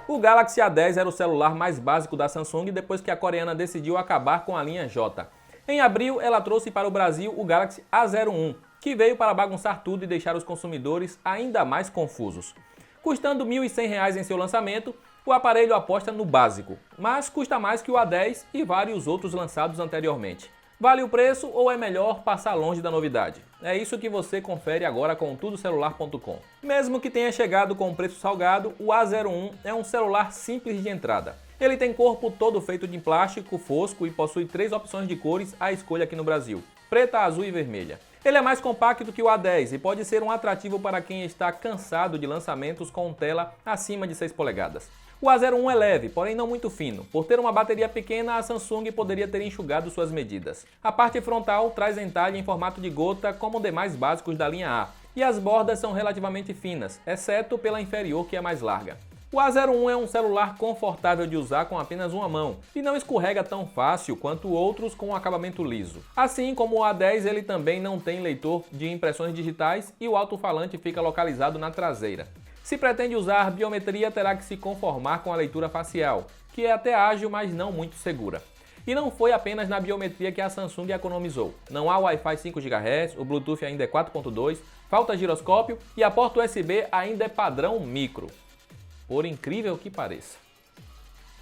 O Galaxy A10 era o celular mais básico da Samsung depois que a coreana decidiu acabar com a linha J. Em abril, ela trouxe para o Brasil o Galaxy A01, que veio para bagunçar tudo e deixar os consumidores ainda mais confusos. Custando R$ 1.100 em seu lançamento, o aparelho aposta no básico, mas custa mais que o A10 e vários outros lançados anteriormente. Vale o preço ou é melhor passar longe da novidade? É isso que você confere agora com tudocelular.com. Mesmo que tenha chegado com um preço salgado, o A01 é um celular simples de entrada. Ele tem corpo todo feito de plástico fosco e possui 3 opções de cores à escolha aqui no Brasil: preta, azul e vermelha. Ele é mais compacto que o A10 e pode ser um atrativo para quem está cansado de lançamentos com tela acima de 6 polegadas. O A01 é leve, porém não muito fino. Por ter uma bateria pequena, a Samsung poderia ter enxugado suas medidas. A parte frontal traz entalhe em formato de gota, como demais básicos da linha A, e as bordas são relativamente finas, exceto pela inferior, que é mais larga. O A01 é um celular confortável de usar com apenas uma mão e não escorrega tão fácil quanto outros com um acabamento liso. Assim como o A10, ele também não tem leitor de impressões digitais e o alto-falante fica localizado na traseira. Se pretende usar biometria, terá que se conformar com a leitura facial, que é até ágil, mas não muito segura. E não foi apenas na biometria que a Samsung economizou. Não há Wi-Fi 5 GHz, o Bluetooth ainda é 4.2, falta giroscópio e a porta USB ainda é padrão micro. Por incrível que pareça.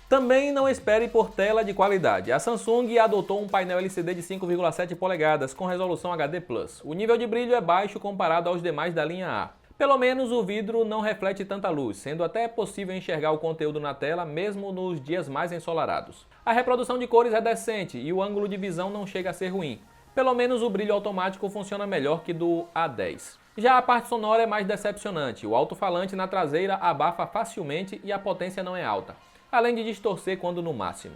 Também não espere por tela de qualidade. A Samsung adotou um painel LCD de 5,7 polegadas com resolução HD+. O nível de brilho é baixo comparado aos demais da linha A. Pelo menos o vidro não reflete tanta luz, sendo até possível enxergar o conteúdo na tela mesmo nos dias mais ensolarados. A reprodução de cores é decente e o ângulo de visão não chega a ser ruim. Pelo menos o brilho automático funciona melhor que do A10. Já a parte sonora é mais decepcionante. O alto-falante na traseira abafa facilmente e a potência não é alta, além de distorcer quando no máximo.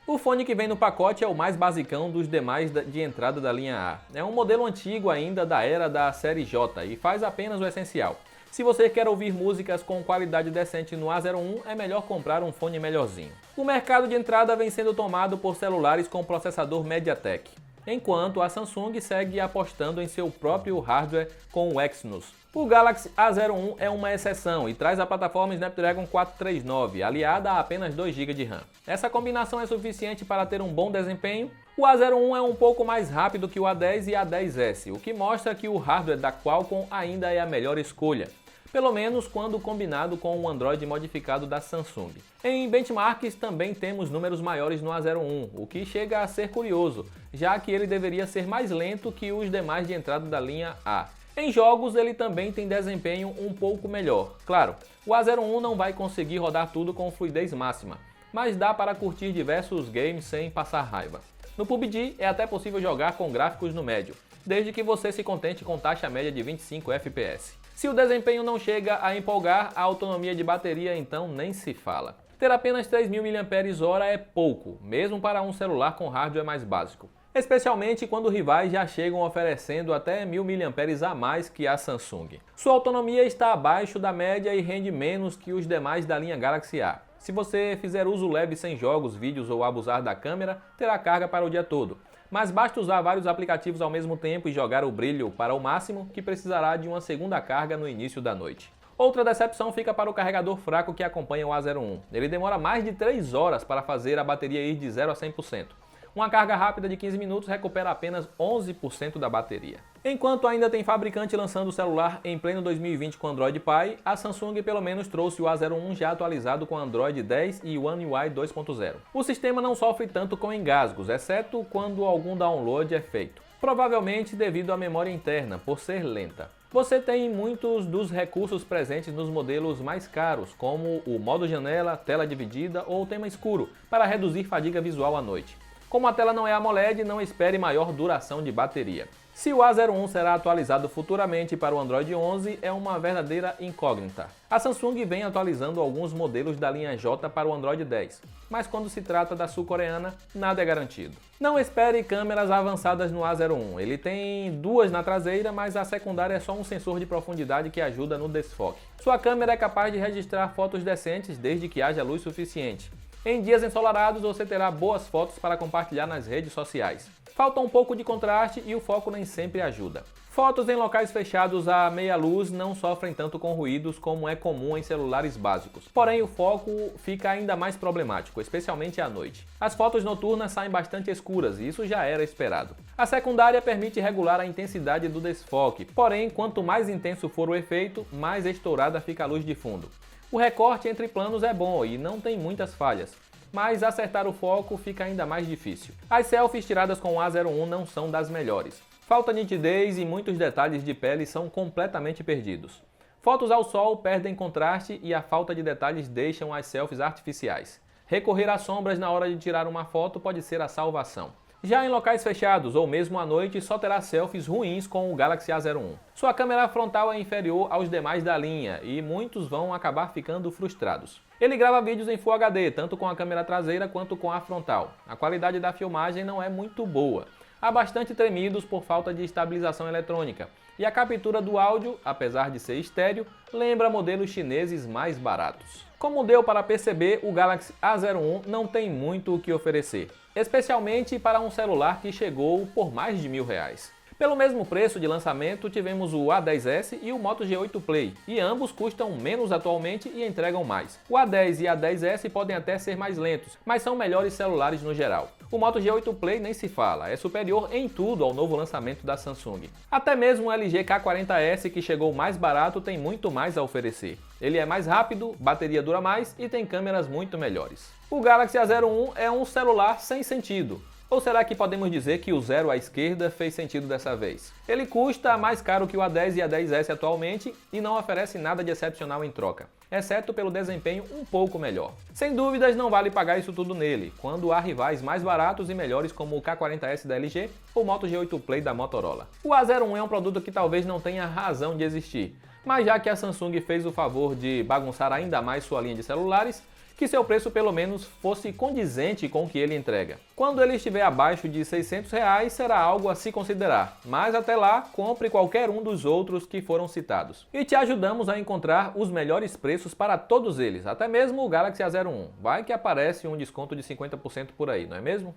O fone que vem no pacote é o mais basicão dos demais de entrada da linha A. É um modelo antigo ainda da era da série J e faz apenas o essencial. Se você quer ouvir músicas com qualidade decente no A01, é melhor comprar um fone melhorzinho. O mercado de entrada vem sendo tomado por celulares com processador MediaTek, enquanto a Samsung segue apostando em seu próprio hardware com o Exynos. O Galaxy A01 é uma exceção e traz a plataforma Snapdragon 439, aliada a apenas 2 GB de RAM. Essa combinação é suficiente para ter um bom desempenho. O A01 é um pouco mais rápido que o A10 e A10S, o que mostra que o hardware da Qualcomm ainda é a melhor escolha, pelo menos quando combinado com o Android modificado da Samsung. Em benchmarks também temos números maiores no A01, o que chega a ser curioso, já que ele deveria ser mais lento que os demais de entrada da linha A. Em jogos ele também tem desempenho um pouco melhor. Claro, o A01 não vai conseguir rodar tudo com fluidez máxima, mas dá para curtir diversos games sem passar raiva. No PUBG é até possível jogar com gráficos no médio, desde que você se contente com taxa média de 25 FPS. Se o desempenho não chega a empolgar, a autonomia de bateria então nem se fala. Ter apenas 3.000 mAh é pouco, mesmo para um celular com hardware mais básico. Especialmente quando rivais já chegam oferecendo até 1.000 mAh a mais que a Samsung. Sua autonomia está abaixo da média e rende menos que os demais da linha Galaxy A. Se você fizer uso leve sem jogos, vídeos ou abusar da câmera, terá carga para o dia todo. Mas basta usar vários aplicativos ao mesmo tempo e jogar o brilho para o máximo, que precisará de uma segunda carga no início da noite. Outra decepção fica para o carregador fraco que acompanha o A01. Ele demora mais de 3 horas para fazer a bateria ir de 0 a 100%. Uma carga rápida de 15 minutos recupera apenas 11% da bateria. Enquanto ainda tem fabricante lançando o celular em pleno 2020 com Android Pie, a Samsung pelo menos trouxe o A01 já atualizado com Android 10 e One UI 2.0. O sistema não sofre tanto com engasgos, exceto quando algum download é feito, provavelmente devido à memória interna, por ser lenta. Você tem muitos dos recursos presentes nos modelos mais caros, como o modo janela, tela dividida ou tema escuro, para reduzir fadiga visual à noite. Como a tela não é AMOLED, não espere maior duração de bateria. Se o A01 será atualizado futuramente para o Android 11 é uma verdadeira incógnita. A Samsung vem atualizando alguns modelos da linha J para o Android 10, mas quando se trata da sul-coreana, nada é garantido. Não espere câmeras avançadas no A01, ele tem duas na traseira, mas a secundária é só um sensor de profundidade que ajuda no desfoque. Sua câmera é capaz de registrar fotos decentes desde que haja luz suficiente. Em dias ensolarados você terá boas fotos para compartilhar nas redes sociais. Falta um pouco de contraste e o foco nem sempre ajuda. Fotos em locais fechados à meia luz não sofrem tanto com ruídos como é comum em celulares básicos. Porém, o foco fica ainda mais problemático, especialmente à noite. As fotos noturnas saem bastante escuras e isso já era esperado. A secundária permite regular a intensidade do desfoque, porém, quanto mais intenso for o efeito, mais estourada fica a luz de fundo. O recorte entre planos é bom e não tem muitas falhas, mas acertar o foco fica ainda mais difícil. As selfies tiradas com o A01 não são das melhores. Falta nitidez e muitos detalhes de pele são completamente perdidos. Fotos ao sol perdem contraste e a falta de detalhes deixam as selfies artificiais. Recorrer às sombras na hora de tirar uma foto pode ser a salvação. Já em locais fechados ou mesmo à noite, só terá selfies ruins com o Galaxy A01. Sua câmera frontal é inferior aos demais da linha e muitos vão acabar ficando frustrados. Ele grava vídeos em Full HD, tanto com a câmera traseira quanto com a frontal. A qualidade da filmagem não é muito boa. Há bastante tremidos por falta de estabilização eletrônica. E a captura do áudio, apesar de ser estéreo, lembra modelos chineses mais baratos. Como deu para perceber, o Galaxy A01 não tem muito o que oferecer, especialmente para um celular que chegou por mais de R$1.000. Pelo mesmo preço de lançamento, tivemos o A10s e o Moto G8 Play, e ambos custam menos atualmente e entregam mais. O A10 e A10s podem até ser mais lentos, mas são melhores celulares no geral. O Moto G8 Play nem se fala, é superior em tudo ao novo lançamento da Samsung. Até mesmo o LG K40S, que chegou mais barato, tem muito mais a oferecer. Ele é mais rápido, bateria dura mais e tem câmeras muito melhores. O Galaxy A01 é um celular sem sentido. Ou será que podemos dizer que o zero à esquerda fez sentido dessa vez? Ele custa mais caro que o A10 e A10s atualmente e não oferece nada de excepcional em troca, exceto pelo desempenho um pouco melhor. Sem dúvidas não vale pagar isso tudo nele, quando há rivais mais baratos e melhores como o K40S da LG ou o Moto G8 Play da Motorola. O A01 é um produto que talvez não tenha razão de existir, mas já que a Samsung fez o favor de bagunçar ainda mais sua linha de celulares, que seu preço pelo menos fosse condizente com o que ele entrega. Quando ele estiver abaixo de R$600, será algo a se considerar, mas até lá, compre qualquer um dos outros que foram citados. E te ajudamos a encontrar os melhores preços para todos eles, até mesmo o Galaxy A01. Vai que aparece um desconto de 50% por aí, não é mesmo?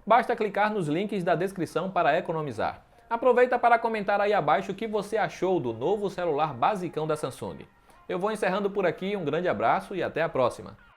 Basta clicar nos links da descrição para economizar. Aproveita para comentar aí abaixo o que você achou do novo celular basicão da Samsung. Eu vou encerrando por aqui, um grande abraço e até a próxima!